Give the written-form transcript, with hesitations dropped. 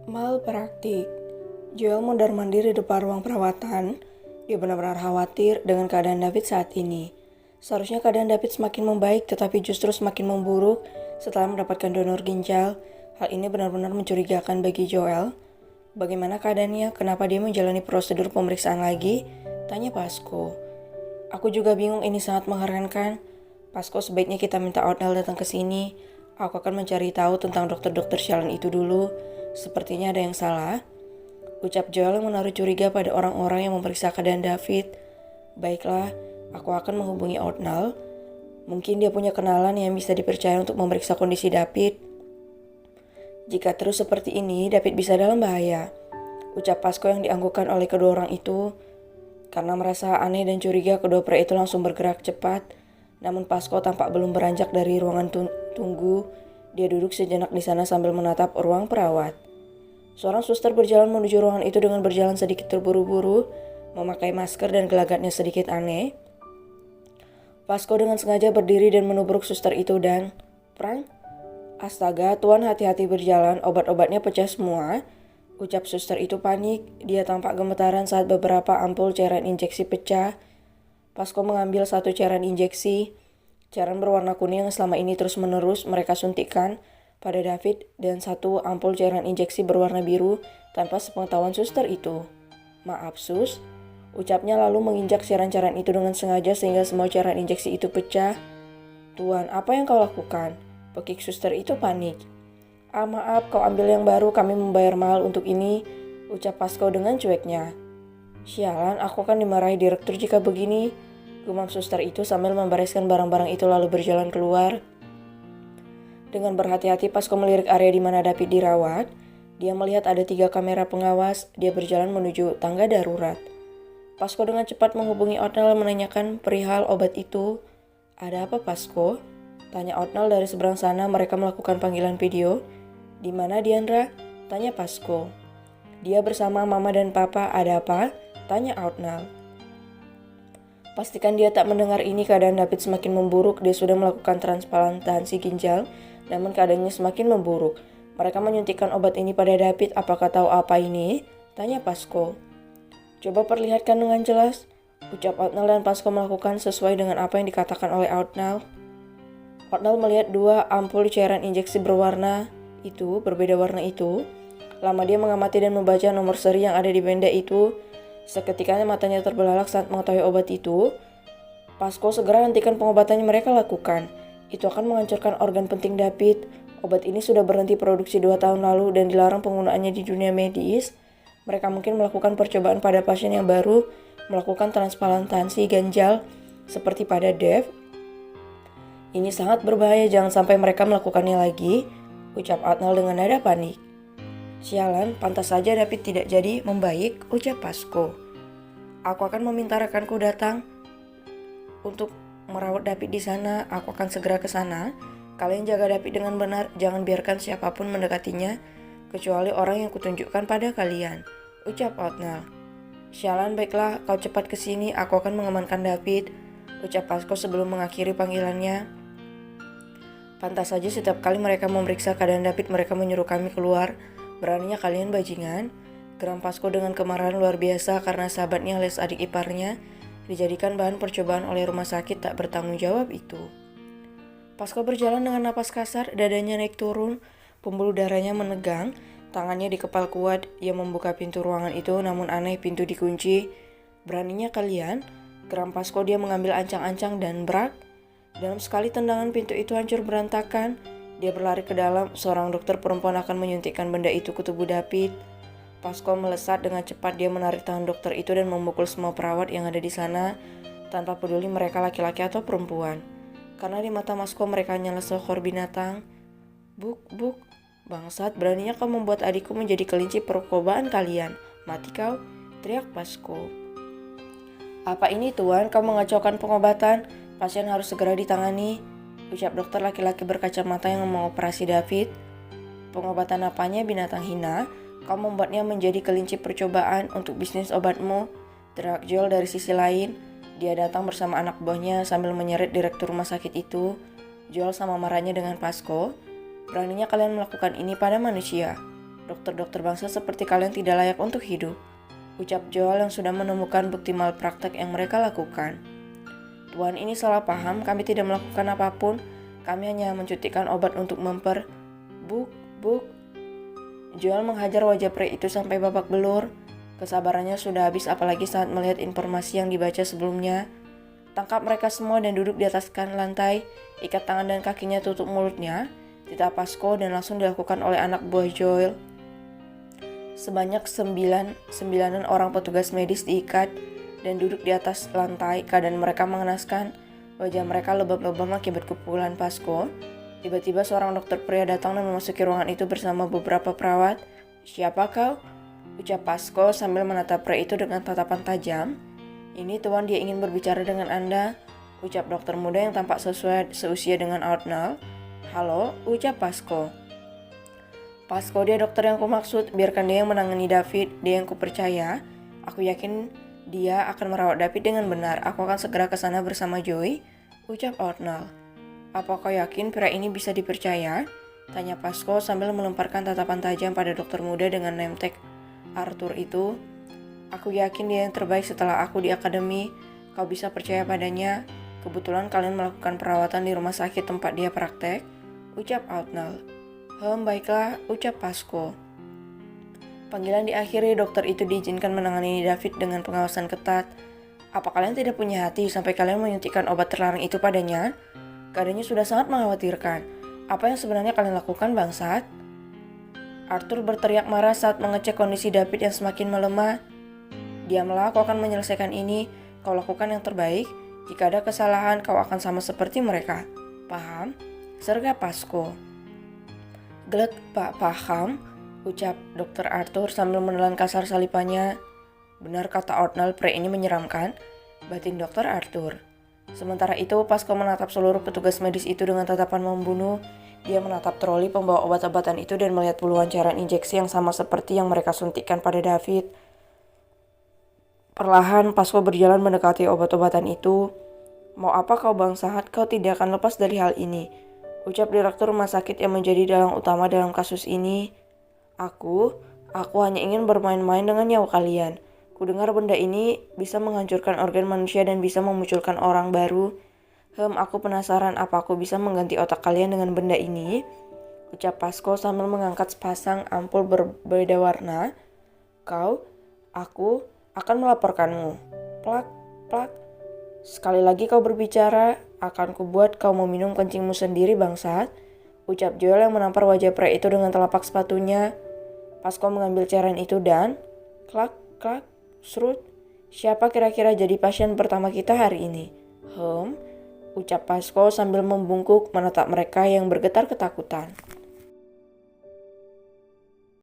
Malpraktik. Joel mondar-mandir di depan ruang perawatan. Dia benar-benar khawatir dengan keadaan David saat ini. Seharusnya keadaan David semakin membaik, tetapi justru semakin memburuk setelah mendapatkan donor ginjal. Hal ini benar-benar mencurigakan bagi Joel. Bagaimana keadaannya? Kenapa dia menjalani prosedur pemeriksaan lagi? Tanya Pasco. Aku juga bingung, ini sangat mengherankan. Pasco, sebaiknya kita minta Otnell datang ke sini. Aku akan mencari tahu tentang dokter-dokter sialan itu dulu. Sepertinya ada yang salah. Ucap Joel yang menaruh curiga pada orang-orang yang memeriksa keadaan David. Baiklah, aku akan menghubungi Otnell. Mungkin dia punya kenalan yang bisa dipercaya untuk memeriksa kondisi David. Jika terus seperti ini, David bisa dalam bahaya. Ucap Pasco yang dianggukkan oleh kedua orang itu. Karena merasa aneh dan curiga, kedua pria itu langsung bergerak cepat. Namun Pasco tampak belum beranjak dari ruangan tunggu. Dia duduk sejenak di sana sambil menatap ruang perawat. Seorang suster berjalan menuju ruangan itu dengan berjalan sedikit terburu-buru, memakai masker dan gelagatnya sedikit aneh. Pasco dengan sengaja berdiri dan menubruk suster itu dan, "Frank, astaga, Tuan hati-hati berjalan, obat-obatnya pecah semua." Ucap suster itu panik. Dia tampak gemetaran saat beberapa ampul cairan injeksi pecah. Pasco mengambil satu cairan injeksi. Cairan berwarna kuning yang selama ini terus-menerus mereka suntikkan pada David, dan satu ampul cairan injeksi berwarna biru tanpa sepengetahuan suster itu. "Maaf, Sus," ucapnya lalu menginjak cairan-cairan itu dengan sengaja sehingga semua cairan injeksi itu pecah. "Tuan, apa yang kau lakukan?" Pekik suster itu panik. Maaf, kau ambil yang baru, kami membayar mahal untuk ini," ucap Pasco dengan cueknya. "Sialan, aku akan dimarahi direktur jika begini," gumam suster itu sambil membereskan barang-barang itu lalu berjalan keluar. Dengan berhati-hati Pasco melirik area di mana David dirawat. Dia melihat ada 3 kamera pengawas. Dia berjalan menuju tangga darurat. Pasco dengan cepat menghubungi Otnell menanyakan perihal obat itu. "Ada apa, Pasco?" tanya Otnell dari seberang sana. Mereka melakukan panggilan video. "Di mana Diandra?" tanya Pasco. "Dia bersama Mama dan Papa." "Ada apa?" tanya Otnell. "Pastikan dia tak mendengar ini. Keadaan David semakin memburuk. Dia sudah melakukan transplantasi ginjal, namun keadaannya semakin memburuk. Mereka menyuntikkan obat ini pada David. Apakah tahu apa ini?" tanya Pasco. "Coba perlihatkan dengan jelas," ucap Otnell, dan Pasco melakukan sesuai dengan apa yang dikatakan oleh Otnell. Otnell melihat 2 ampul cairan injeksi berbeda warna itu. Lama dia mengamati dan membaca nomor seri yang ada di benda itu. Seketika matanya terbelalak saat mengetahui obat itu. Pasco segera hentikan pengobatan yang mereka lakukan. Itu akan menghancurkan organ penting David. Obat ini sudah berhenti produksi 2 tahun lalu dan dilarang penggunaannya di dunia medis. Mereka mungkin melakukan percobaan pada pasien yang baru melakukan transplantasi ginjal seperti pada Dave. "Ini sangat berbahaya, jangan sampai mereka melakukannya lagi," ucap Otnell dengan nada panik. "Sialan, pantas saja David tidak jadi membaik," ucap Pasco. "Aku akan meminta rekanku datang untuk merawat David di sana. Aku akan segera ke sana. Kalian jaga David dengan benar, jangan biarkan siapapun mendekatinya, kecuali orang yang kutunjukkan pada kalian," ucap Otnell. "Sialan, baiklah, kau cepat ke sini, aku akan mengamankan David," ucap Pasco sebelum mengakhiri panggilannya. "Pantas saja setiap kali mereka memeriksa keadaan David, mereka menyuruh kami keluar. Beraninya kalian, bajingan," geram Pasco dengan kemarahan luar biasa karena sahabatnya alias adik iparnya dijadikan bahan percobaan oleh rumah sakit tak bertanggung jawab itu. Pasco berjalan dengan napas kasar, dadanya naik turun, pembuluh darahnya menegang, tangannya dikepal kuat. Ia membuka pintu ruangan itu, namun aneh, pintu dikunci. "Beraninya kalian?" geram Pasco. Dia mengambil ancang-ancang dan brak. Dalam sekali tendangan, pintu itu hancur berantakan. Dia berlari ke dalam. Seorang dokter perempuan akan menyuntikkan benda itu ke tubuh David. Pasco melesat dengan cepat. Dia menarik tangan dokter itu dan memukul semua perawat yang ada di sana, tanpa peduli mereka laki-laki atau perempuan. Karena di mata Pasco mereka hanyalah seekor binatang. Buk, bangsat, beraninya kau membuat adikku menjadi kelinci percobaan kalian. Mati kau," teriak Pasco. "Apa ini, Tuan? Kau mengacaukan pengobatan," Pasien harus segera ditangani, ucap dokter laki-laki berkacamata yang mengoperasi David. Pengobatan apanya binatang hina? Kau membuatnya menjadi kelinci percobaan untuk bisnis obatmu. Teriak Joel dari sisi lain. Dia datang bersama anak buahnya sambil menyeret direktur rumah sakit itu. Joel sama marahnya dengan Pasco. Beraninya kalian melakukan ini pada manusia. Dokter-dokter bangsa seperti kalian tidak layak untuk hidup, ucap Joel yang sudah menemukan bukti malpraktek yang mereka lakukan. Tuan, ini salah paham, kami tidak melakukan apapun. Kami hanya mencutikan obat untuk Buk. Joel menghajar wajah pria itu sampai babak belur. Kesabarannya sudah habis apalagi saat melihat informasi yang dibaca sebelumnya. Tangkap mereka semua dan duduk di atas lantai. Ikat tangan dan kakinya, tutup mulutnya. Titah Pasco dan langsung dilakukan oleh anak buah Joel. Sebanyak 9 orang petugas medis diikat dan duduk di atas lantai. Keadaan mereka mengenaskan. Wajah mereka lebam-lebam akibat pukulan Pasco. Tiba-tiba seorang dokter pria datang dan memasuki ruangan itu bersama beberapa perawat. Siapa kau? Ucap Pasco sambil menatap pria itu dengan tatapan tajam. Ini tuan, dia ingin berbicara dengan Anda, ucap dokter muda yang tampak seusia dengan Arnold. Halo, ucap Pasco. Pasco, dia dokter yang kumaksud, biarkan dia yang menangani David, dia yang kupercaya. Aku yakin dia akan merawat David dengan benar. Aku akan segera ke sana bersama Joey, ucap Arnold. Apa kau yakin pria ini bisa dipercaya? Tanya Pasco sambil melemparkan tatapan tajam pada dokter muda dengan name tag Arthur itu. Aku yakin dia yang terbaik setelah aku di akademi. Kau bisa percaya padanya. Kebetulan kalian melakukan perawatan di rumah sakit tempat dia praktek, ucap Arnold. Baiklah, ucap Pasco. Panggilan diakhiri, dokter itu diizinkan menangani David dengan pengawasan ketat. Apa kalian tidak punya hati sampai kalian menyuntikkan obat terlarang itu padanya? Keadaannya sudah sangat mengkhawatirkan. Apa yang sebenarnya kalian lakukan, bangsat? Arthur berteriak marah saat mengecek kondisi David yang semakin melemah. Diamlah, kau akan menyelesaikan ini. Kau lakukan yang terbaik. Jika ada kesalahan, kau akan sama seperti mereka. Paham? Sergap Pasco. Glek, Pak, paham, ucap Dr. Arthur sambil menelan kasar salipannya. Benar kata Arnold, pria ini menyeramkan, batin Dr. Arthur. Sementara itu, Pasco menatap seluruh petugas medis itu dengan tatapan membunuh. Dia menatap troli pembawa obat-obatan itu dan melihat puluhan cairan injeksi yang sama seperti yang mereka suntikkan pada David. Perlahan, Pasco berjalan mendekati obat-obatan itu. Mau apa kau bangsat? Kau tidak akan lepas dari hal ini, ucap direktur rumah sakit yang menjadi dalang utama dalam kasus ini. Aku hanya ingin bermain-main dengan nyawa kalian. Kudengar benda ini bisa menghancurkan organ manusia dan bisa memunculkan orang baru. Aku penasaran apa aku bisa mengganti otak kalian dengan benda ini, ucap Pasco sambil mengangkat sepasang ampul berbeda warna. Aku akan melaporkanmu. Plak, plak. Sekali lagi kau berbicara, akan kubuat kau meminum kencingmu sendiri, bangsat, ucap Joel yang menampar wajah pria itu dengan telapak sepatunya. Pasco mengambil cairan itu dan klak, klak, serut. Siapa kira-kira jadi pasien pertama kita hari ini? Ucap Pasco sambil membungkuk menatap mereka yang bergetar ketakutan.